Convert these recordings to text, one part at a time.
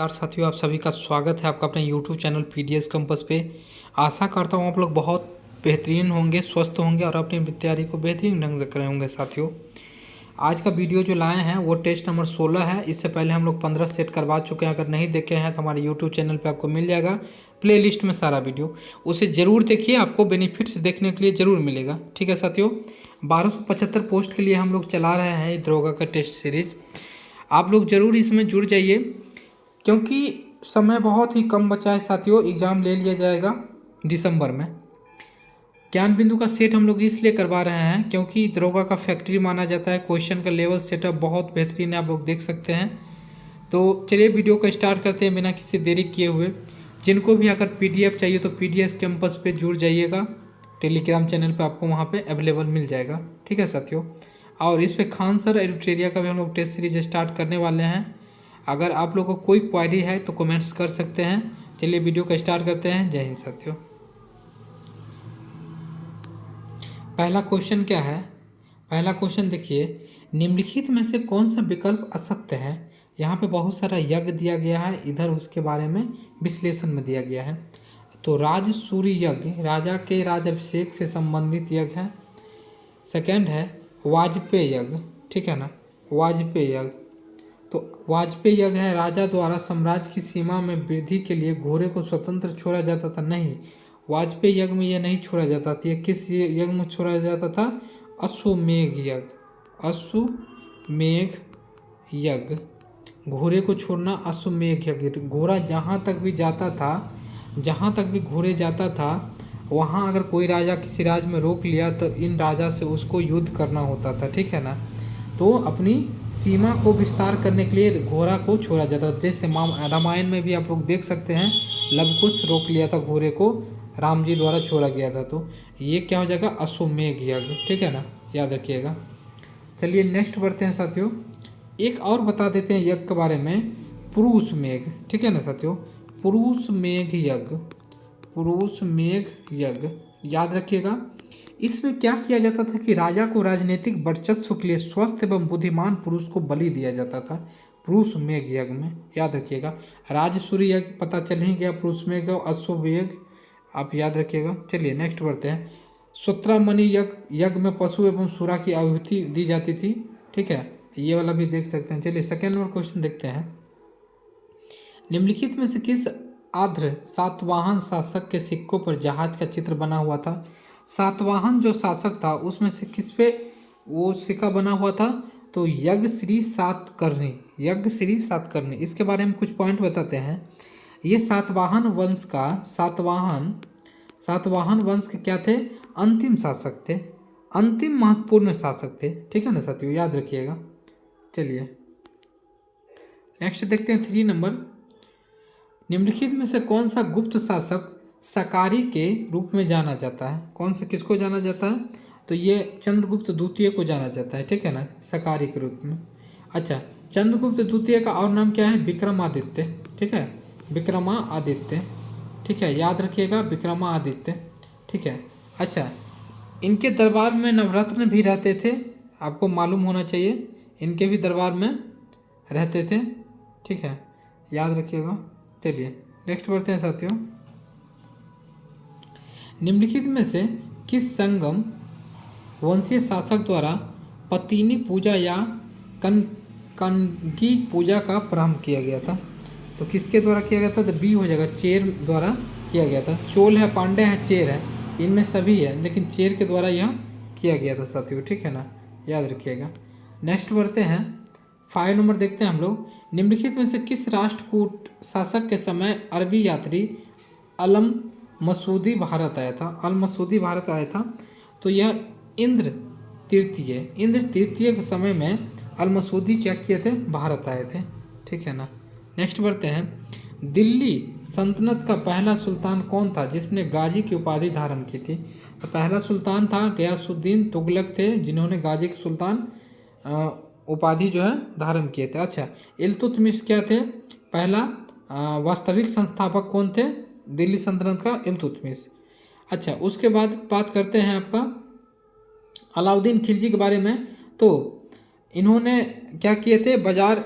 नमस्कार साथियों, आप सभी का स्वागत है आपका अपने YouTube चैनल पीडीएस कैंपस पे। आशा करता हूँ आप लोग बहुत बेहतरीन होंगे, स्वस्थ होंगे और अपनी तैयारी को बेहतरीन ढंग से करे होंगे। साथियों, आज का वीडियो जो लाए हैं वो टेस्ट नंबर 16 है। इससे पहले हम लोग 15 सेट करवा चुके हैं। अगर नहीं देखे हैं तो हमारे YouTube चैनल पर आपको मिल जाएगा प्लेलिस्ट में सारा वीडियो, उसे ज़रूर देखिए, आपको बेनिफिट्स देखने के लिए ज़रूर मिलेगा। ठीक है साथियों, 1275 पोस्ट के लिए हम लोग चला रहे हैं ये दरोगा का टेस्ट सीरीज। आप लोग ज़रूर इसमें जुड़ जाइए क्योंकि समय बहुत ही कम बचा है साथियों। एग्ज़ाम ले लिया जाएगा दिसंबर में। ज्ञान बिंदु का सेट हम लोग इसलिए करवा रहे हैं क्योंकि दरोगा का फैक्ट्री माना जाता है। क्वेश्चन का लेवल सेटअप बहुत बेहतरीन है, आप लोग देख सकते हैं। तो चलिए वीडियो को स्टार्ट करते हैं बिना किसी देरी किए हुए। जिनको भी अगर पीडीएफ चाहिए तो पीडीएस कैंपस पे जुड़ जाइएगा। टेलीग्राम चैनल पे आपको वहाँ पे अवेलेबल मिल जाएगा। ठीक है साथियों, और इस पे खान सर एडिटोरिया का भी हम लोग टेस्ट सीरीज स्टार्ट करने वाले हैं। अगर आप लोगों को कोई क्वेरी है तो कमेंट्स कर सकते हैं। चलिए वीडियो को स्टार्ट करते हैं। जय हिंद साथियों। पहला क्वेश्चन क्या है? पहला क्वेश्चन देखिए, निम्नलिखित में से कौन सा विकल्प असत्य है? यहाँ पे बहुत सारा यज्ञ दिया गया है, इधर उसके बारे में विश्लेषण में दिया गया है। तो राजसूरी यज्ञ राजा के राजाभिषेक से संबंधित यज्ञ है। सेकंड है वाजपेय यज्ञ, ठीक है ना, वाजपेय यज्ञ। तो वाजपेय यज्ञ है राजा द्वारा साम्राज्य की सीमा में वृद्धि के लिए घोड़े को स्वतंत्र छोड़ा जाता था। नहीं, वाजपेय यज्ञ में यह नहीं छोड़ा जाता था। यह किस यज्ञ में छोड़ा जाता था? अश्वमेध यज्ञ। अश्वमेध यज्ञ, घोड़े को छोड़ना अश्वमेध यज्ञ। घोड़ा जहाँ तक भी जाता था, जहाँ तक भी घोड़े जाता था, वहाँ अगर कोई राजा किसी राज्य में रोक लिया तो इन राजा से उसको युद्ध करना होता था। ठीक है ना, तो अपनी सीमा को विस्तार करने के लिए घोड़ा को छोड़ा जाता था। जैसे रामायण में भी आप लोग देख सकते हैं, लवकुश रोक लिया था घोड़े को, राम जी द्वारा छोड़ा गया था। तो ये क्या हो जाएगा? अश्वमेध यज्ञ। ठीक है ना, याद रखिएगा। चलिए नेक्स्ट बढ़ते हैं साथियों। एक और बता देते हैं यज्ञ के बारे में, पुरुष मेघ। ठीक है ना साथियों, पुरुष मेघ यज्ञ। पुरुष मेघ यज्ञ याद रखिएगा। इसमें क्या किया जाता था कि राजा को राजनीतिक वर्चस्व के लिए स्वस्थ एवं बुद्धिमान पुरुष को बलि दिया जाता था। पुरुष मेघ यज्ञ में याद रखिएगा। राजसूरी यज्ञ पता चल ही गया, पुरुष मेघ और अश्वमेध आप याद रखिएगा। चलिए नेक्स्ट बढ़ते हैं। सूत्रामणि यज्ञ में पशु एवं सुरा की आहुति दी जाती थी। ठीक है, ये वाला भी देख सकते हैं। चलिए सेकेंड नंबर क्वेश्चन देखते हैं। निम्नलिखित में से किस आर्द्र सातवाहन शासक के सिक्कों पर जहाज का चित्र बना हुआ था? सातवाहन जो शासक था उसमें से किस पे वो सिक्का बना हुआ था? तो यज्ञश्री सातकर्णी, यज्ञश्री सातकर्णी। इसके बारे में कुछ पॉइंट बताते हैं। ये सातवाहन वंश का सातवाहन वंश के क्या थे? अंतिम शासक थे, अंतिम महत्वपूर्ण शासक थे। ठीक है ना साथियों, याद रखिएगा। चलिए नेक्स्ट देखते हैं 3 नंबर। निम्नलिखित में से कौन सा गुप्त शासक सकारी के रूप में जाना जाता है? कौन से किसको जाना जाता है? तो ये चंद्रगुप्त द्वितीय को जाना जाता है। ठीक है ना, सकारी के रूप में। अच्छा, चंद्रगुप्त द्वितीय का और नाम क्या है? विक्रमादित्य। ठीक है, विक्रमादित्य। ठीक है, याद रखिएगा, विक्रमादित्य। ठीक है। अच्छा, इनके दरबार में नवरत्न भी रहते थे, आपको मालूम होना चाहिए, इनके भी दरबार में रहते थे। ठीक है, याद रखिएगा। चलिए नेक्स्ट बढ़ते हैं साथियों। निम्नलिखित में से किस संगम वंशीय शासक द्वारा पत्तिनी पूजा या कनगी पूजा का प्रारंभ किया गया था? तो किसके द्वारा किया गया था? तो बी हो जाएगा, चेर द्वारा किया गया था। चोल है, पांडे है, चेर है, इनमें सभी है, लेकिन चेर के द्वारा यह किया गया था साथियों। ठीक है ना, याद रखिएगा। नेक्स्ट बढ़ते हैं 5 नंबर देखते हैं हम लोग। निम्नलिखित में से किस राष्ट्रकूट शासक के समय अरबी यात्री अलम मसूदी भारत आया था? अल मसूदी भारत आया था। तो यह इंद्र तृतीय के समय में अल मसूदी क्या किए थे? भारत आए थे। ठीक है ना, नेक्स्ट बढ़ते हैं। दिल्ली सल्तनत का पहला सुल्तान कौन था जिसने गाजी की उपाधि धारण की थी? तो पहला सुल्तान था गयासुद्दीन तुगलक थे, जिन्होंने गाजी के सुल्तान उपाधि जो है धारण किए थे। अच्छा, इल्तुतमिश क्या थे? पहला वास्तविक संस्थापक कौन थे दिल्ली सल्तनत का? इल्तुतमिश। अच्छा, उसके बाद बात करते हैं आपका अलाउद्दीन खिलजी के बारे में। तो इन्होंने क्या किए थे? बाजार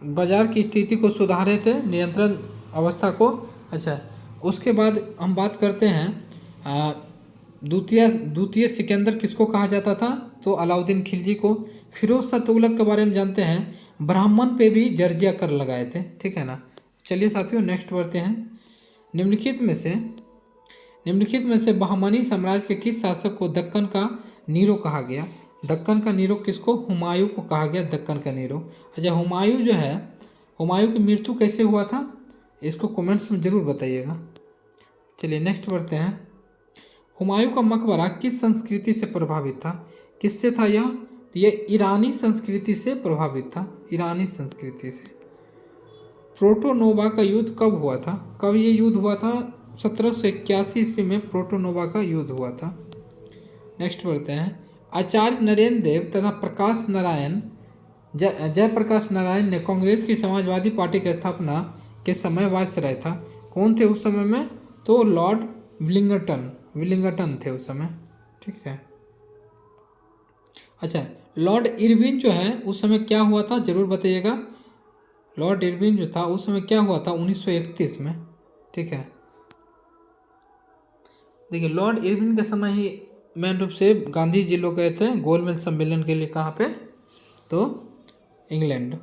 बाजार की स्थिति को सुधारे थे, नियंत्रण अवस्था को। अच्छा, उसके बाद हम बात करते हैं द्वितीय द्वितीय सिकंदर किसको कहा जाता था, तो अलाउद्दीन खिलजी को। फिरोज शाह तुगलक के बारे में जानते हैं, ब्राह्मण पे भी जर्जिया कर लगाए थे, ठीक है ना। चलिए साथियों नेक्स्ट बढ़ते हैं। निम्नलिखित में से बहमनी साम्राज्य के किस शासक को दक्कन का नीरो कहा गया। दक्कन का नीरो किसको, हुमायूं को कहा गया दक्कन का नीरो। अच्छा, हुमायूं जो है, हुमायूं की मृत्यु कैसे हुआ था, इसको कमेंट्स में ज़रूर बताइएगा। चलिए नेक्स्ट बढ़ते हैं। हुमायूं का मकबरा किस संस्कृति से प्रभावित था, किससे था यह, तो यह ईरानी संस्कृति से प्रभावित था, ईरानी संस्कृति से। प्रोटोनोवा का युद्ध कब हुआ था, कब ये युद्ध हुआ था, 1781 ईस्वी में प्रोटोनोवा का युद्ध हुआ था। नेक्स्ट बढ़ते हैं। आचार्य नरेंद्र देव तथा प्रकाश नारायण जयप्रकाश नारायण ने कांग्रेस की समाजवादी पार्टी की स्थापना के समय वायसराय था, कौन थे उस समय में, तो लॉर्ड विलिंगटन थे उस समय, ठीक है। अच्छा, लॉर्ड इरविन जो है उस समय क्या हुआ था, जरूर बताइएगा। लॉर्ड इरविन जो था उस समय क्या हुआ था, 1931 में, ठीक है। देखिए, लॉर्ड इरविन के समय ही मेन रूप से गांधी जी लोग गए थे गोलमेज सम्मेलन के लिए, कहाँ पे, तो इंग्लैंड।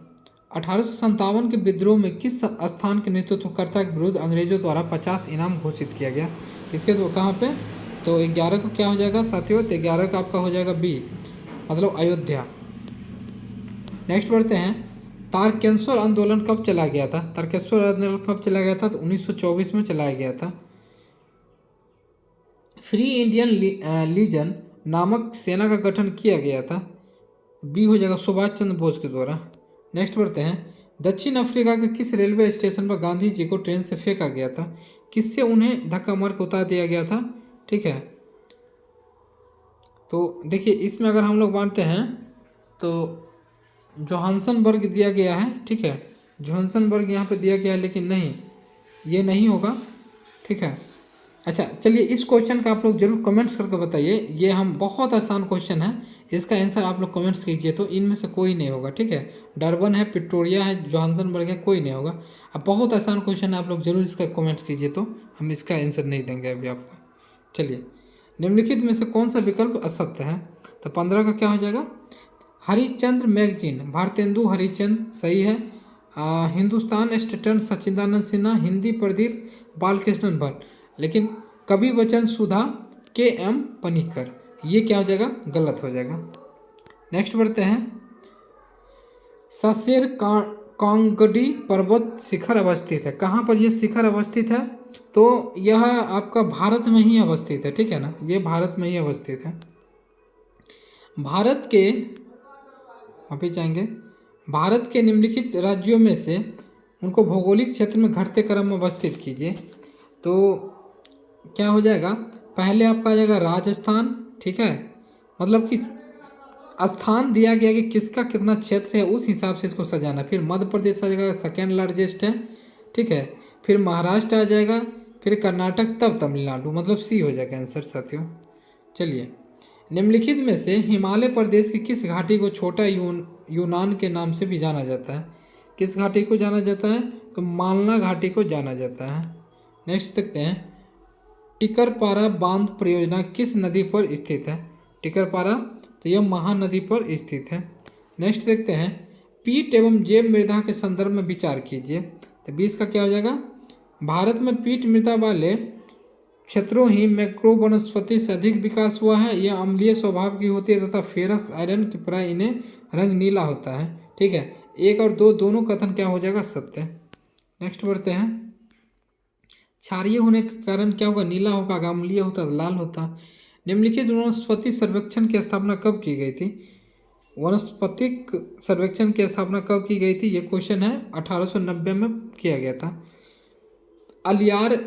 1857 के विद्रोह में किस स्थान के नेतृत्वकर्ता के विरुद्ध अंग्रेजों द्वारा 50 इनाम घोषित किया गया, किसके, तो कहाँ पे, तो 11 को क्या हो जाएगा साथियों, तो 11 का आपका हो जाएगा बी, मतलब अयोध्या। नेक्स्ट बढ़ते हैं। तारकेश्वर आंदोलन कब चला गया था, तारकेश्वर आंदोलन कब चला गया था, तो 1924 में चलाया गया था। फ्री इंडियन लीजन नामक सेना का गठन किया गया था, बी हो जाएगा सुभाष चंद्र बोस के द्वारा। नेक्स्ट बढ़ते हैं। दक्षिण अफ्रीका के किस रेलवे स्टेशन पर गांधी जी को ट्रेन से फेंका गया था, किससे उन्हें धक्का मार के उतार दिया गया था, ठीक है। तो देखिए, इसमें अगर हम लोग मानते हैं तो जोहान्सनबर्ग दिया गया है, ठीक है, जोहान्सनबर्ग यहाँ पे दिया गया है, लेकिन नहीं, ये नहीं होगा, ठीक है। अच्छा, चलिए इस क्वेश्चन का आप लोग जरूर कमेंट्स करके बताइए, ये हम बहुत आसान क्वेश्चन है, इसका आंसर आप लोग कमेंट्स कीजिए, तो इनमें से कोई नहीं होगा, ठीक है। डरबन है, प्रिटोरिया है, जोहान्सनबर्ग है, कोई नहीं होगा। अब बहुत आसान क्वेश्चन है, आप लोग जरूर इसका कमेंट्स कीजिए, तो हम इसका आंसर नहीं देंगे अभी आपको। चलिए, निम्नलिखित में से कौन सा विकल्प असत्य है, तो 15 का क्या हो जाएगा, हरिश्चंद्र मैगजीन भारतेंदु हरिश्चंद्र सही है। हिंदुस्तान स्टेटन सच्चिदानंद सिन्हा, हिंदी प्रदीप बालकृष्ण भट्ट, लेकिन कवि वचन सुधा के.एम. पनिकर, ये क्या हो जाएगा, गलत हो जाएगा। नेक्स्ट बढ़ते हैं। ससेर कांगडी पर्वत शिखर अवस्थित है, कहाँ पर यह शिखर अवस्थित है, तो यह आपका भारत में ही अवस्थित है, ठीक है ना, ये भारत में ही अवस्थित है। भारत के वापिस जाएंगे। भारत के निम्नलिखित राज्यों में से उनको भौगोलिक क्षेत्र में घटते क्रम में अवस्थित कीजिए, तो क्या हो जाएगा, पहले आपका आ जाएगा राजस्थान, ठीक है, मतलब कि स्थान दिया गया कि किसका कितना क्षेत्र है, उस हिसाब से इसको सजाना। फिर मध्य प्रदेश आ जाएगा, सेकेंड लार्जेस्ट है, ठीक है। फिर महाराष्ट्र आ जाएगा, फिर कर्नाटक, तब तमिलनाडु, मतलब सी हो जाएगा आंसर साथियों। चलिए, निम्नलिखित में से हिमालय प्रदेश की किस घाटी को छोटा यूनान के नाम से भी जाना जाता है, किस घाटी को जाना जाता है, तो मालना घाटी को जाना जाता है। नेक्स्ट देखते हैं। टिकरपारा बांध परियोजना किस नदी पर स्थित है, टिकरपारा, तो यह महानदी पर स्थित है। नेक्स्ट देखते हैं। पीट एवं जैव मृदा के संदर्भ में विचार कीजिए, तो 20 का क्या हो जाएगा, भारत में पीट मृदा वाले क्षेत्रों ही मैक्रो वनस्पति से अधिक विकास हुआ है, यह अम्लीय स्वभाव की होती है तथा फेरस आयरन की प्राय इन्हें रंग नीला होता है, ठीक है। 1 और 2 दोनों कथन क्या हो जाएगा, सत्य। नेक्स्ट बढ़ते हैं। क्षारीय होने के कारण क्या होगा, नीला होगा, अम्लीय होता लाल होता। निम्नलिखित वनस्पति सर्वेक्षण की स्थापना कब की गई थी, वनस्पतिक सर्वेक्षण की स्थापना कब की गई थी, ये क्वेश्चन है, 1890 में किया गया था। अलियार,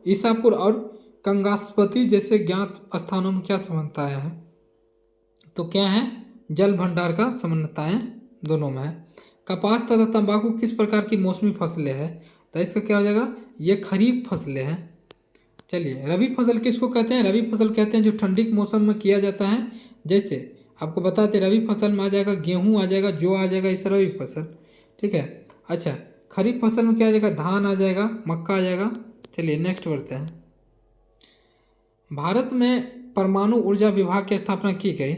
ईसापुर और कंगास्पति जैसे ज्ञात स्थानों में क्या समानताएं हैं, तो क्या है, जल भंडार का समानताएं दोनों में है। कपास तथा तंबाकू किस प्रकार की मौसमी फसलें हैं, तो इसका क्या हो जाएगा, ये खरीफ फसलें हैं। चलिए, रबी फसल किसको कहते हैं, रबी फसल कहते हैं जो ठंडी के मौसम में किया जाता है, जैसे आपको बताते रबी फसल में आ जाएगा गेहूँ आ जाएगा, जौ आ जाएगा, इस रबी फसल। ठीक है। अच्छा, खरीफ फसल में क्या आ जाएगा, धान आ जाएगा, मक्का आ जाएगा। चलिए नेक्स्ट बढ़ते हैं। भारत में परमाणु ऊर्जा विभाग की स्थापना की गई,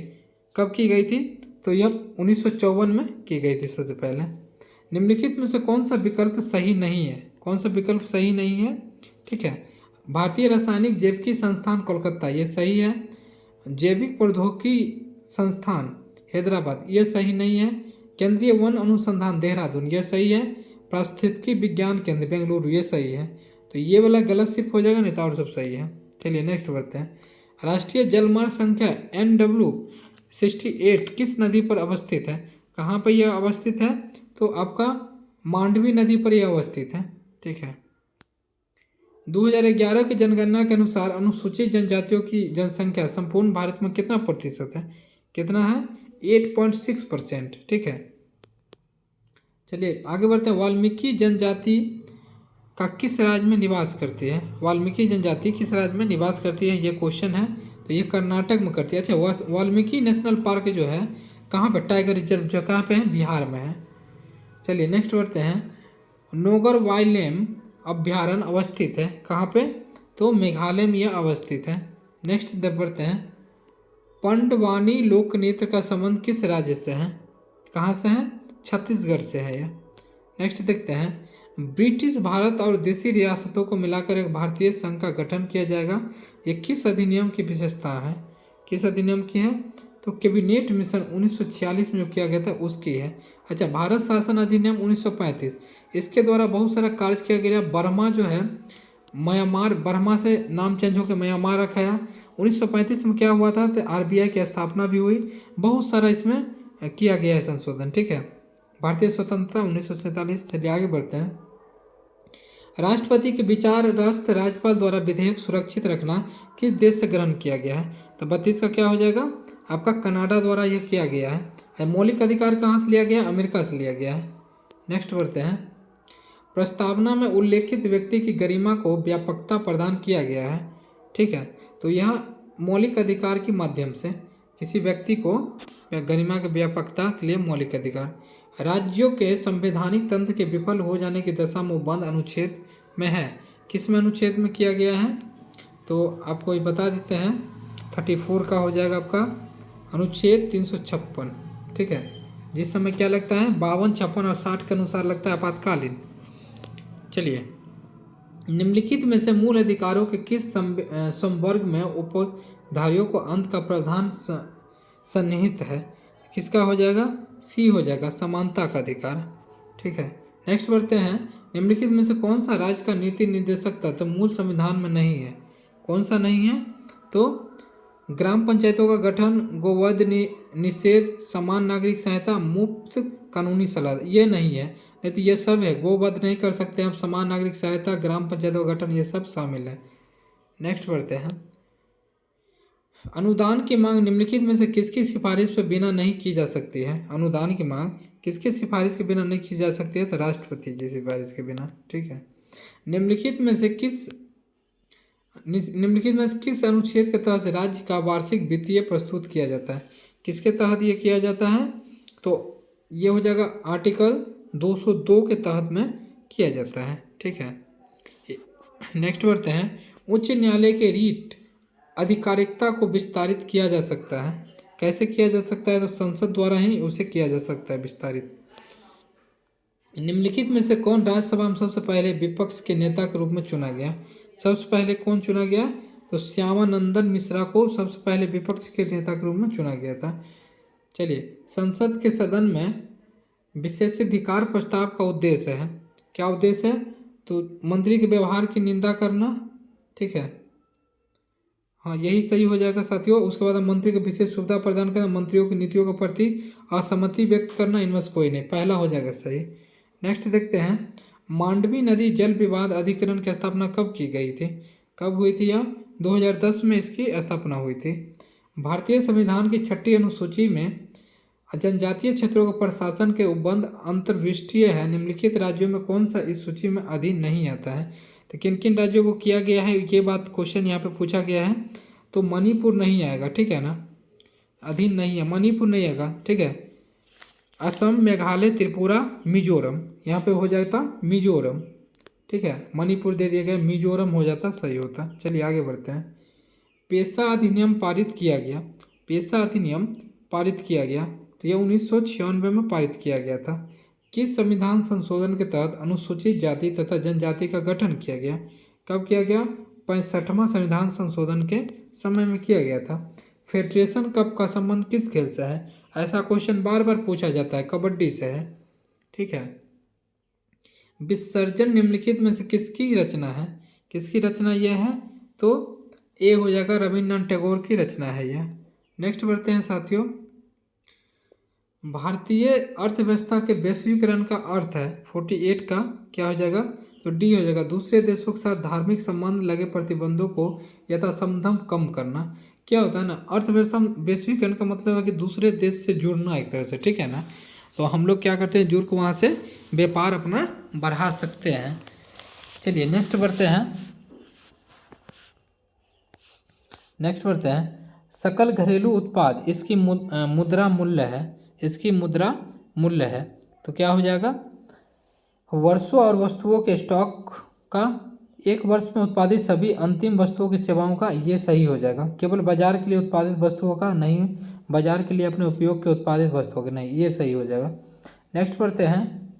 कब की गई थी? तो यह 1954 में की गई थी सबसे पहले। निम्नलिखित में से कौन सा विकल्प सही नहीं है? कौन सा विकल्प सही नहीं है? ठीक है। भारतीय रासायनिक जैविकी संस्थान कोलकाता, ये सही है। जैविक प्रौद्योगिकी संस्थान हैदराबाद, ये सही नहीं है। केंद्रीय वन अनुसंधान देहरादून, ये सही है। पारिस्थितिकी विज्ञान केंद्र बेंगलुरु, ये सही है। तो ये वाला गलत सिर्फ हो जाएगा, नहीं तो और सब सही है। चलिए नेक्स्ट बढ़ते हैं। राष्ट्रीय जलमार्ग संख्या NW68 किस नदी पर अवस्थित है? कहाँ पर यह अवस्थित है? तो आपका मांडवी नदी पर यह अवस्थित है। ठीक है। 2011 की जनगणना के अनुसार अनुसूचित जनजातियों की जनसंख्या संपूर्ण भारत में कितना प्रतिशत है? कितना है? 8.6%। ठीक है। चलिए आगे बढ़ते हैं। वाल्मीकि जनजाति का किस राज्य में निवास करती है? वाल्मीकि जनजाति किस राज्य में निवास करती है, ये क्वेश्चन है। तो ये कर्नाटक में करती है। अच्छा, वाल्मीकि नेशनल पार्क जो है कहाँ पे, टाइगर रिजर्व जो कहाँ पे है? बिहार में है। चलिए नेक्स्ट बढ़ते हैं। नोगर वाइल्ड अभ्यारण्य अवस्थित है कहाँ पे? तो मेघालय में यह अवस्थित है। नेक्स्ट बढ़ते हैं। पंडवानी लोक नृत्य का संबंध किस राज्य से है? कहाँ से है? छत्तीसगढ़ से है यह। नेक्स्ट देखते हैं। ब्रिटिश भारत और देसी रियासतों को मिलाकर एक भारतीय संघ का गठन किया जाएगा, ये किस अधिनियम की विशेषता है? किस अधिनियम की है? तो कैबिनेट मिशन 1946 में जो किया गया था उसकी है। अच्छा, भारत शासन अधिनियम 1935, इसके द्वारा बहुत सारा कार्य किया गया। बर्मा जो है म्यांमार, बर्मा से नाम चेंज होकर म्यांमार रखा है। 1935 में क्या हुआ था? तो RBI की स्थापना भी हुई। बहुत सारा इसमें किया गया है संशोधन। ठीक है। भारतीय स्वतंत्रता 1947। चलिए आगे बढ़ते हैं। राष्ट्रपति के विचार राष्ट्र राज्यपाल द्वारा विधेयक सुरक्षित रखना किस देश से ग्रहण किया गया है? तो 32 का क्या हो जाएगा? आपका कनाडा द्वारा यह किया गया है। मौलिक अधिकार कहाँ से लिया गया? अमेरिका से लिया गया है। नेक्स्ट बढ़ते हैं। प्रस्तावना में उल्लेखित व्यक्ति की गरिमा को व्यापकता प्रदान किया गया है। ठीक है। तो यह मौलिक अधिकार के माध्यम से किसी व्यक्ति को गरिमा की व्यापकता के लिए मौलिक अधिकार। राज्यों के संवैधानिक तंत्र के विफल हो जाने की दशा में बंद अनुच्छेद में है, किस में अनुच्छेद में किया गया है? तो आपको ये बता देते हैं। 34 का हो जाएगा आपका अनुच्छेद 356। ठीक है। जिस समय क्या लगता है? 52, 56 और 60 के अनुसार लगता है आपातकालीन। चलिए, निम्नलिखित में से मूल अधिकारों के किस संवर्ग में उपधारियों को अंत का प्रावधान सन्निहित है? किसका हो जाएगा? सी हो जाएगा, समानता का अधिकार। ठीक है। नेक्स्ट बढ़ते हैं। निम्नलिखित में से कौन सा राज्य का नीति निर्देशक तत्व मूल संविधान में नहीं है? कौन सा नहीं है? तो ग्राम पंचायतों का गठन, गोवध निषेध, समान नागरिक सहायता, मुफ्त कानूनी सलाह, ये नहीं है। नहीं तो ये सब है। गोवध नहीं कर सकते आप, समान नागरिक सहायता, ग्राम पंचायतों का गठन, ये सब शामिल है। नेक्स्ट बढ़ते हैं। अनुदान की मांग निम्नलिखित में से किसकी सिफारिश पर बिना नहीं की जा सकती है? अनुदान की मांग किसकी सिफारिश के बिना नहीं की जा सकती है? तो राष्ट्रपति की सिफारिश के बिना। ठीक है। निम्नलिखित में से किस अनुच्छेद के तहत राज्य का वार्षिक वित्तीय प्रस्तुत किया जाता है? किसके तहत ये किया जाता है? तो ये हो जाएगा आर्टिकल 202 के तहत में किया जाता है। ठीक है। नेक्स्ट बढ़ते हैं। उच्च न्यायालय के रीट आधिकारिकता को विस्तारित किया जा सकता है। कैसे किया जा सकता है? तो संसद द्वारा ही उसे किया जा सकता है विस्तारित। निम्नलिखित में से कौन राज्यसभा में सबसे पहले विपक्ष के नेता के रूप में चुना गया? सबसे पहले कौन चुना गया? तो श्यामानंदन मिश्रा को सबसे पहले विपक्ष के नेता के रूप में चुना गया था। चलिए, संसद के सदन में विशेषाधिकार प्रस्ताव का उद्देश्य है, क्या उद्देश्य है? तो मंत्री के व्यवहार की निंदा करना। ठीक है। हाँ, यही सही हो जाएगा साथियों। उसके बाद मंत्री को विशेष सुविधा प्रदान करना, मंत्रियों की नीतियों के प्रति असहमति व्यक्त करना, इनमें से कोई नहीं, पहला हो जाएगा सही। नेक्स्ट देखते हैं। मांडवी नदी जल विवाद अधिकरण की स्थापना कब की गई थी? कब हुई थी यह? 2010 में इसकी स्थापना हुई थी। भारतीय संविधान की 6ठी अनुसूची में जनजातीय क्षेत्रों का प्रशासन के उपबंध अंतर्विष्टीय है। निम्नलिखित राज्यों में कौन सा इस सूची में अधीन नहीं आता है? तो किन किन राज्यों को किया गया है, ये बात क्वेश्चन यहाँ पे पूछा गया है। तो मणिपुर नहीं आएगा। ठीक है ना। अधीन नहीं है, मणिपुर नहीं आएगा, ठीक है। असम, मेघालय, त्रिपुरा, मिजोरम, यहाँ पे हो जाता मिजोरम, ठीक है। मणिपुर दे दिया गया, मिजोरम हो जाता, सही होता। चलिए आगे बढ़ते हैं। पेशा अधिनियम पारित किया गया, पेशा अधिनियम पारित किया गया, तो यह 1996 में पारित किया गया था। किस संविधान संशोधन के तहत अनुसूचित जाति तथा जनजाति का गठन किया गया? कब किया गया? 65वां संविधान संशोधन के समय में किया गया था। फेडरेशन कप का संबंध किस खेल से है? ऐसा क्वेश्चन बार बार पूछा जाता है, कबड्डी से है, ठीक है। विसर्जन निम्नलिखित में से किसकी रचना है? किसकी रचना यह है? तो ए हो जाएगा, रविन्द्रनाथ टैगोर की रचना है यह। नेक्स्ट बढ़ते हैं साथियों। भारतीय अर्थव्यवस्था के वैश्वीकरण का अर्थ है 48 का क्या हो जाएगा? तो डी हो जाएगा, दूसरे देशों के साथ धार्मिक संबंध लगे प्रतिबंधों को यथासंभव कम करना। क्या होता है ना, अर्थव्यवस्था वैश्वीकरण का मतलब है कि दूसरे देश से जुड़ना एक तरह से, ठीक है ना। तो हम लोग क्या करते हैं, जुड़ के वहाँ से व्यापार अपना बढ़ा सकते हैं। चलिए नेक्स्ट बढ़ते हैं। नेक्स्ट बढ़ते हैं, सकल घरेलू उत्पाद इसकी मुद्रा मूल्य है, इसकी मुद्रा मूल्य है, तो क्या हो जाएगा? वर्षों और वस्तुओं के स्टॉक का एक वर्ष में उत्पादित सभी अंतिम वस्तुओं की सेवाओं का, ये सही हो जाएगा। केवल बाजार के लिए उत्पादित वस्तुओं का नहीं, बाजार के लिए अपने उपयोग के उत्पादित वस्तुओं के नहीं, ये सही हो जाएगा। नेक्स्ट पढ़ते हैं।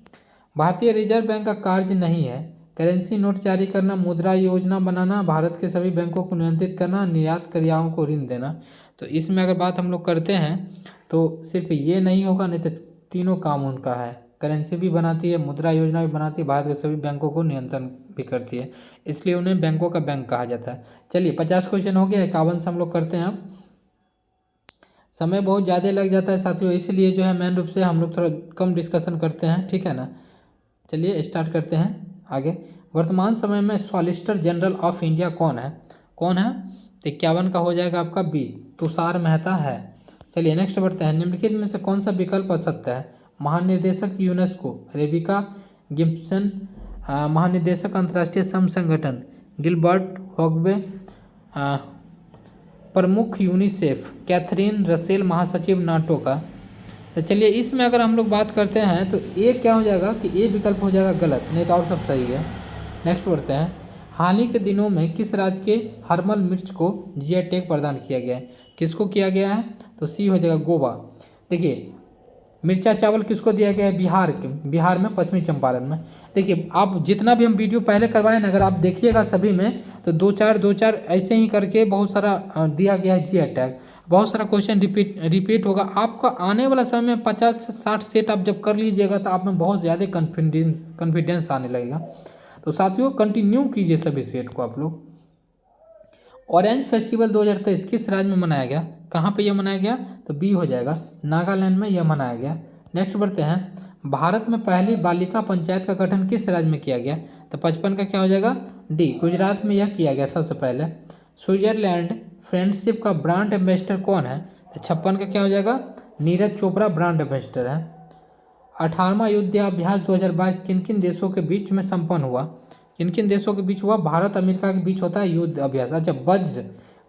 भारतीय रिजर्व बैंक का कार्य नहीं है करेंसी नोट जारी करना, मुद्रा योजना बनाना, भारत के सभी बैंकों को नियंत्रित करना, निर्यातकर्ताओं को ऋण देना। तो इसमें अगर बात हम लोग करते हैं तो सिर्फ ये नहीं होगा, नहीं तो तीनों काम उनका है। करेंसी भी बनाती है, मुद्रा योजना भी बनाती है, भारत के सभी बैंकों को नियंत्रण भी करती है, इसलिए उन्हें बैंकों का बैंक कहा जाता है। चलिए 50 क्वेश्चन हो गया, 51 से हम लोग करते हैं। अब समय बहुत ज़्यादा लग जाता है साथियों, इसलिए जो है मेन रूप से हम लोग थोड़ा कम डिस्कशन करते हैं, ठीक है ना। चलिए स्टार्ट करते हैं आगे। वर्तमान समय में सॉलिसिटर जनरल ऑफ इंडिया कौन है? कौन है? तो 51 का हो जाएगा आपका बी, तुषार मेहता है। चलिए नेक्स्ट बढ़ते हैं। निम्नलिखित में से कौन सा विकल्प असत्य है? महानिदेशक यूनेस्को रेबिका गिब्सन, महानिदेशक अंतर्राष्ट्रीय श्रम संगठन गिलबर्ट हॉगबे, प्रमुख यूनिसेफ कैथरीन रसेल, महासचिव नाटो का। तो चलिए इसमें अगर हम लोग बात करते हैं तो ये क्या हो जाएगा कि ये विकल्प हो जाएगा गलत, नहीं तो और सब सही है। नेक्स्ट बढ़ते हैं। हाल ही के दिनों में किस राज्य के हर्मल मिर्च को जीआई टैग प्रदान किया गया है? किसको किया गया है? तो सी हो जाएगा गोवा। देखिए मिर्चा चावल किसको दिया गया है? बिहार के, बिहार में पश्चिमी चंपारण में। देखिए आप जितना भी हम वीडियो पहले करवाए ना, अगर आप देखिएगा सभी में तो दो चार ऐसे ही करके बहुत सारा दिया गया है जीआई टैग। बहुत सारा क्वेश्चन रिपीट होगा आपका आने वाला समय में 50 से 60 सेट आप जब कर लीजिएगा तो आप में बहुत ज़्यादा कॉन्फिडेंस आने लगेगा। तो साथियों कंटिन्यू कीजिए सभी सेट को आप लोग। ऑरेंज फेस्टिवल 2023 किस राज्य में मनाया गया? कहाँ पे यह मनाया गया? तो बी हो जाएगा, नागालैंड में यह मनाया गया। नेक्स्ट बढ़ते हैं। भारत में पहली बालिका पंचायत का गठन किस राज्य में किया गया? तो 55 का क्या हो जाएगा? डी, गुजरात में यह किया गया सबसे पहले। स्विट्जरलैंड फ्रेंडशिप का ब्रांड एम्बेसडर कौन है? तो 56 का क्या हो जाएगा? नीरज चोपड़ा ब्रांड एम्बेसडर है। 18वां युद्धाभ्यास 2022 किन किन देशों के बीच में संपन्न हुआ? किन किन देशों के बीच हुआ? भारत अमेरिका के बीच होता है युद्ध अभ्यास। अच्छा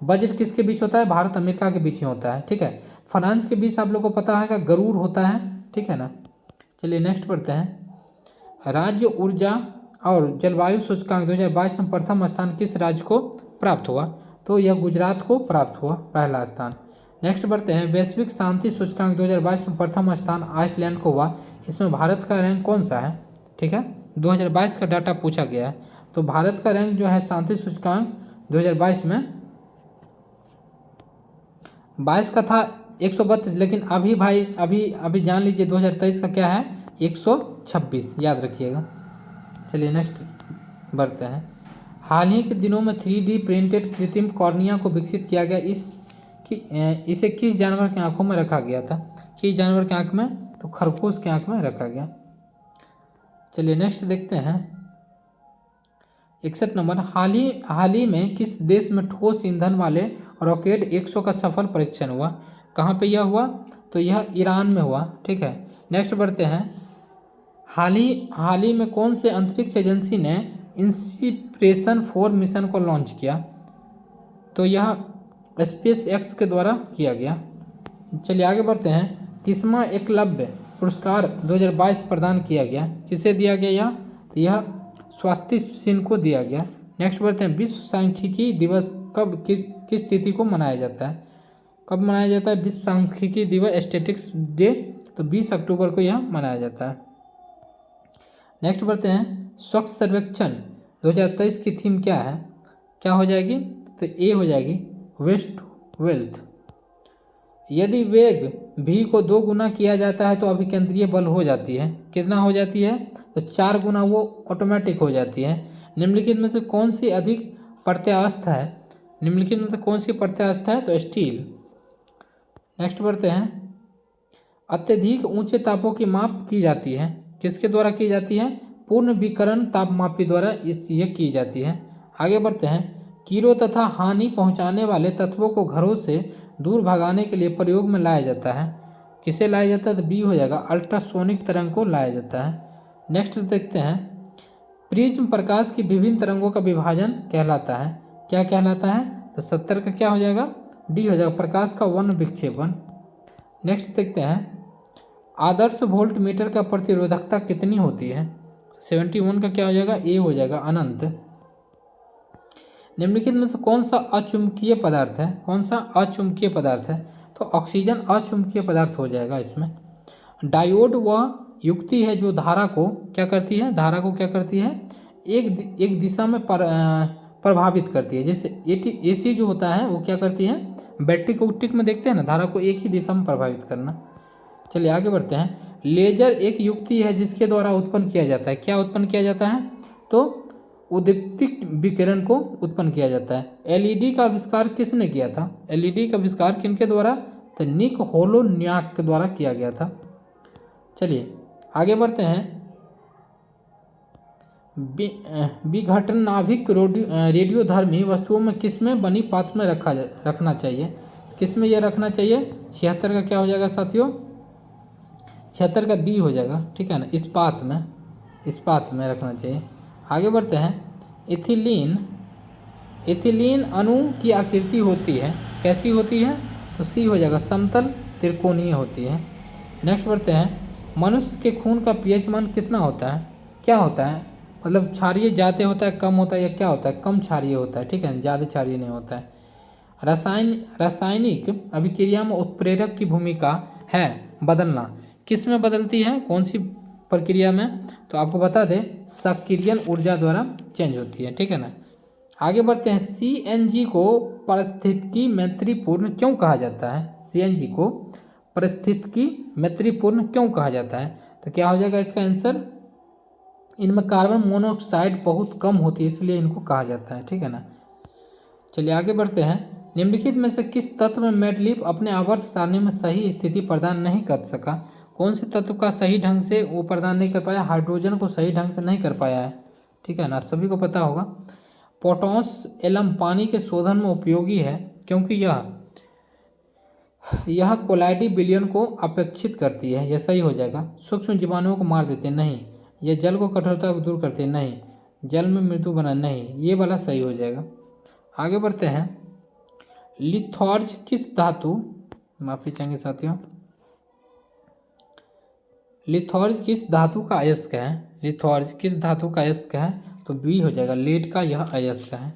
वज्र किसके बीच होता है? भारत अमेरिका के बीच ही होता है, ठीक है। फ्रांस के बीच आप लोग को पता है कि गरुड़ होता है, ठीक है ना। चलिए नेक्स्ट पढ़ते हैं। राज्य ऊर्जा और जलवायु सूचकांक 2022 में प्रथम स्थान किस राज्य को प्राप्त हुआ? तो यह गुजरात को प्राप्त हुआ पहला स्थान। नेक्स्ट बढ़ते हैं। वैश्विक शांति सूचकांक 2022 में प्रथम स्थान आइसलैंड को हुआ, इसमें भारत का रैंक कौन सा है? ठीक है, 2022 का डाटा पूछा गया है। तो भारत का रैंक जो है शांति सूचकांक 2022 में 22 का था 132, लेकिन अभी भाई अभी जान लीजिए 2023 का क्या है? 126, याद रखिएगा। चलिए नेक्स्ट बढ़ते हैं। हाल ही के दिनों में 3D प्रिंटेड कृत्रिम कॉर्निया को विकसित किया गया, इसे किस जानवर की आंखों में रखा गया था? किस जानवर की आंख में? तो खरगोश की आंख में रखा गया। चलिए नेक्स्ट देखते हैं। 61 नंबर। हाल ही में किस देश में ठोस ईंधन वाले रॉकेट 100 का सफल परीक्षण हुआ? कहाँ पे यह हुआ? तो यह ईरान में हुआ, ठीक है। नेक्स्ट बढ़ते हैं। हाल ही में कौन से अंतरिक्ष एजेंसी ने इंस्पिरेशन 4 मिशन को लॉन्च किया? तो यह स्पेस एक्स के द्वारा किया गया। चलिए आगे बढ़ते हैं। 30वां एकलव्य पुरस्कार 2022 प्रदान किया गया, किसे दिया गया यह? तो यह स्वाति सिंह को दिया गया। नेक्स्ट बढ़ते हैं। विश्व सांख्यिकी दिवस कब किस तिथि को मनाया जाता है? कब मनाया जाता है विश्व सांख्यिकी दिवस? स्टैटिस्टिक्स डे, तो 20 अक्टूबर को यह मनाया जाता है। नेक्स्ट बढ़ते हैं। स्वच्छ सर्वेक्षण 2023 की थीम क्या है? क्या हो जाएगी? तो ए हो जाएगी वेस्ट टू वेल्थ। यदि वेग v को 2 गुना किया जाता है तो अभिकेंद्रीय बल हो जाती है, कितना हो जाती है? तो 4 गुना वो ऑटोमेटिक हो जाती है। निम्नलिखित में से कौन सी अधिक प्रत्यास्थ है? निम्नलिखित में से कौन सी प्रत्यास्थ है? तो स्टील। नेक्स्ट बढ़ते हैं। अत्यधिक ऊंचे तापों की माप की जाती है, किसके द्वारा की जाती है? पूर्ण विकिरण तापमापी द्वारा ये की जाती है। आगे बढ़ते हैं। कीड़ों तथा हानि पहुंचाने वाले तत्वों को घरों से दूर भगाने के लिए प्रयोग में लाया जाता है, किसे लाया जाता है? तो बी हो जाएगा अल्ट्रासोनिक तरंग को लाया जाता है। नेक्स्ट देखते हैं। प्रिज्म प्रकाश की विभिन्न तरंगों का विभाजन कहलाता है, क्या कहलाता है? तो 70 का क्या हो जाएगा? डी हो जाएगा प्रकाश का वर्ण विक्षेपण। नेक्स्ट देखते हैं। आदर्श वोल्ट मीटर का प्रतिरोधकता कितनी होती है? 71 का क्या हो जाएगा? ए हो जाएगा अनंत। निम्नलिखित में से कौन सा अचुंबकीय पदार्थ है? कौन सा अचुंबकीय पदार्थ है? तो ऑक्सीजन अचुंबकीय पदार्थ हो जाएगा इसमें। डायोड वह युक्ति है जो धारा को क्या करती है? धारा को क्या करती है? एक दिशा में प्रभावित करती है। जैसे एसी जो होता है वो क्या करती है? बैटरी को टिक में देखते हैं ना, धारा को एक ही दिशा में प्रभावित करना। चलिए आगे बढ़ते हैं। लेजर एक युक्ति है जिसके द्वारा उत्पन्न किया जाता है, क्या उत्पन्न किया जाता है? तो उद्दीप्तिक विकिरण को उत्पन्न किया जाता है। एलईडी का आविष्कार किसने किया था? एलईडी का आविष्कार किनके द्वारा? तो निक होलोन्याक के द्वारा किया गया था। चलिए आगे बढ़ते हैं। विघटन नाभिक रेडियोधर्मी वस्तुओं में किसमें बनी पात्र में रखना चाहिए? किसमें यह रखना चाहिए? 76 का क्या हो जाएगा साथियों? 76 का बी हो जाएगा, ठीक है ना, इस्पात में रखना चाहिए। आगे बढ़ते हैं। इथिलीन अणु की आकृति होती है, कैसी होती है? तो सी हो जाएगा समतल त्रिकोणीय होती है। नेक्स्ट बढ़ते हैं। मनुष्य के खून का पीएच मान कितना होता है? क्या होता है? मतलब क्षारीय ज़्यादा होता है, कम होता है, या क्या होता है? कम क्षारीय होता है, ठीक है, ज़्यादा क्षारीय नहीं होता है। रासायनिक अभिक्रिया में उत्प्रेरक की भूमिका है बदलना, किस में बदलती है? कौन सी प्रक्रिया में? तो आपको बता दें सक्रियण ऊर्जा द्वारा चेंज होती है, ठीक है ना। आगे बढ़ते हैं। सीएनजी को पारिस्थितिकी मैत्रीपूर्ण क्यों कहा जाता है? सीएनजी को पारिस्थितिकी मैत्रीपूर्ण क्यों कहा जाता है? तो क्या हो जाएगा इसका आंसर? इनमें कार्बन मोनोऑक्साइड बहुत कम होती है इसलिए इनको कहा जाता है, ठीक है ना। चलिए आगे बढ़ते हैं। निम्नलिखित में से किस तत्व में मैटलिफ अपने आवर्त सारणी में सही स्थिति प्रदान नहीं कर सका? कौन से तत्व का सही ढंग से वो प्रदान नहीं कर पाया? हाइड्रोजन को सही ढंग से नहीं कर पाया है, ठीक है ना, आप सभी को पता होगा। पोटाश एलम पानी के शोधन में उपयोगी है क्योंकि यह कोलाइडी विलयन को अपेक्षित करती है, यह सही हो जाएगा। सूक्ष्म जीवाणुओं को मार देते नहीं, यह जल को कठोरता को दूर करते नहीं, जल में मृदु बना नहीं, ये वाला सही हो जाएगा। आगे बढ़ते हैं। लिथॉर्ज किस धातु, माफी चाहेंगे साथियों, लिथॉर्ज किस धातु का अयस्क है? लिथॉर्ज किस धातु का अयस्क है? तो बी हो जाएगा लेड का यह अयस्क है।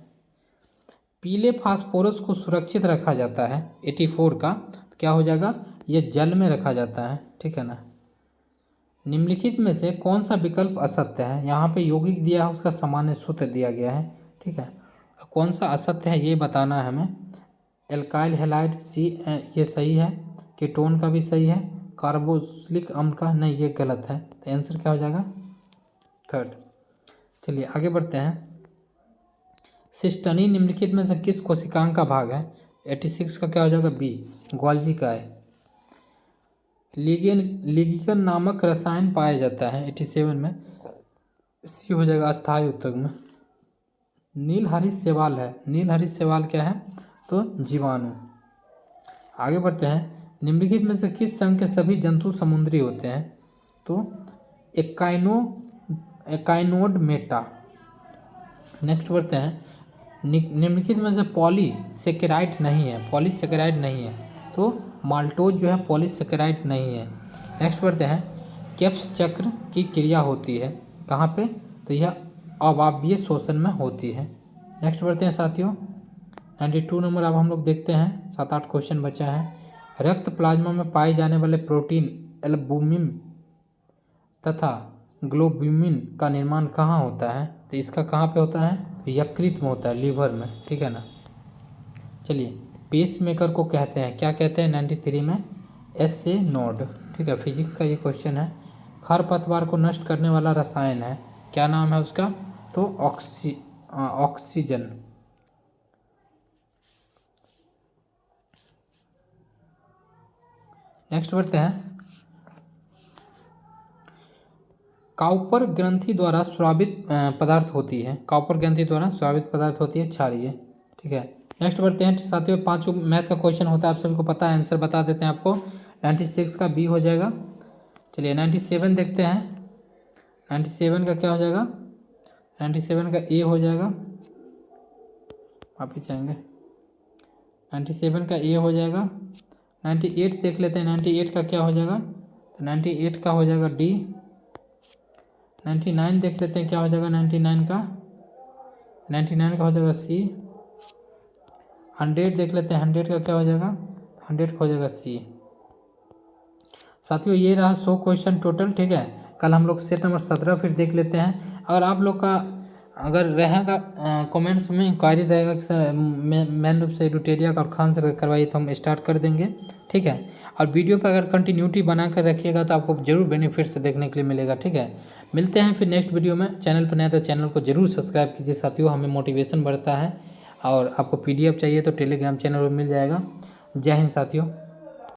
पीले फास्फोरस को सुरक्षित रखा जाता है 84 का, तो क्या हो जाएगा? यह जल में रखा जाता है, ठीक है ना। निम्नलिखित में से कौन सा विकल्प असत्य है? यहाँ पे यौगिक दिया है, उसका सामान्य सूत्र दिया गया है, ठीक है, कौन सा असत्य है ये बताना है हमें। एल्काइल हैलाइड सी ये सही है, कीटोन का भी सही है, कार्बोक्सिलिक अम्ल का नहीं, ये गलत है, तो आंसर क्या हो जाएगा? थर्ड। चलिए आगे बढ़ते हैं। सिस्टनी निम्नलिखित में से किस कोशिकांग का भाग है? 86 का क्या हो जाएगा? बी गोल्जी का है। लिगियन नामक रसायन पाया जाता है 87 में, सी हो जाएगा अस्थायी ऊतक में। नीलहरित शैवाल है, नीलहरित शैवाल क्या है? तो जीवाणु। आगे बढ़ते हैं। निम्नलिखित में से किस संघ के सभी जंतु समुद्री होते हैं? तो एकाइनोड मेटा। नेक्स्ट बढ़ते हैं। निम्नलिखित में से पॉलीसेकेराइड नहीं है, पॉलीसेकेराइड नहीं है, तो माल्टोज जो है पॉलीसेकेराइड नहीं है। नेक्स्ट बढ़ते हैं, केप्स चक्र की क्रिया होती है कहाँ पे, तो यह अवायवीय शोषण में होती है। नेक्स्ट बढ़ते हैं साथियों, 92 नंबर अब हम लोग देखते हैं, 7-8 क्वेश्चन बचा है। रक्त प्लाज्मा में पाए जाने वाले प्रोटीन एल्बुमिन तथा ग्लोब्यूमिन का निर्माण कहाँ होता है, तो इसका कहाँ पे होता है, यकृत में होता है, लीवर में, ठीक है ना। चलिए, पेस मेकर को कहते हैं, क्या कहते हैं 93 में, एस नोड, ठीक है, फिजिक्स का ये क्वेश्चन है। खरपतवार को नष्ट करने वाला रसायन है, क्या नाम है उसका, तो ऑक्सीजन। नेक्स्ट बढ़ते हैं, काउपर ग्रंथि द्वारा स्रावित पदार्थ होती है, काउपर ग्रंथि द्वारा स्रावित पदार्थ होती है क्षारीय, ठीक है। नेक्स्ट बढ़ते हैं साथियों, 5 मैथ का क्वेश्चन होता है, आप सभी को पता है, आंसर बता देते हैं आपको। 96 का बी हो जाएगा। चलिए 97 देखते हैं, 97 का क्या हो जाएगा, 97 का ए हो जाएगा, वापिस जाएंगे, 97 का ए हो जाएगा। 98 देख लेते हैं, 98 का क्या हो जाएगा, तो 98 का हो जाएगा डी। 99 देख लेते हैं क्या हो जाएगा, 99 का हो जाएगा सी। 100 देख लेते हैं, 100 का क्या हो जाएगा, 100 का हो जाएगा सी। साथियों ये रहा 100 क्वेश्चन टोटल, ठीक है। कल हम लोग सेट नंबर 17 फिर देख लेते हैं। अगर आप लोग का अगर रहेगा कमेंट्स में इंक्वायरी रहेगा कि सर मेन रूप से एडुटेरिया का और खान सर करवाइए, तो हम स्टार्ट कर देंगे, ठीक है। और वीडियो पर अगर कंटिन्यूटी बना कर रखिएगा तो आपको जरूर बेनिफिट्स देखने के लिए मिलेगा, ठीक है। मिलते हैं फिर नेक्स्ट वीडियो में। चैनल पर नया तो चैनल को जरूर सब्सक्राइब कीजिए साथियों, हमें मोटिवेशन बढ़ता है। और आपको PDF चाहिए तो टेलीग्राम चैनल पर मिल जाएगा। जय हिंद साथियों।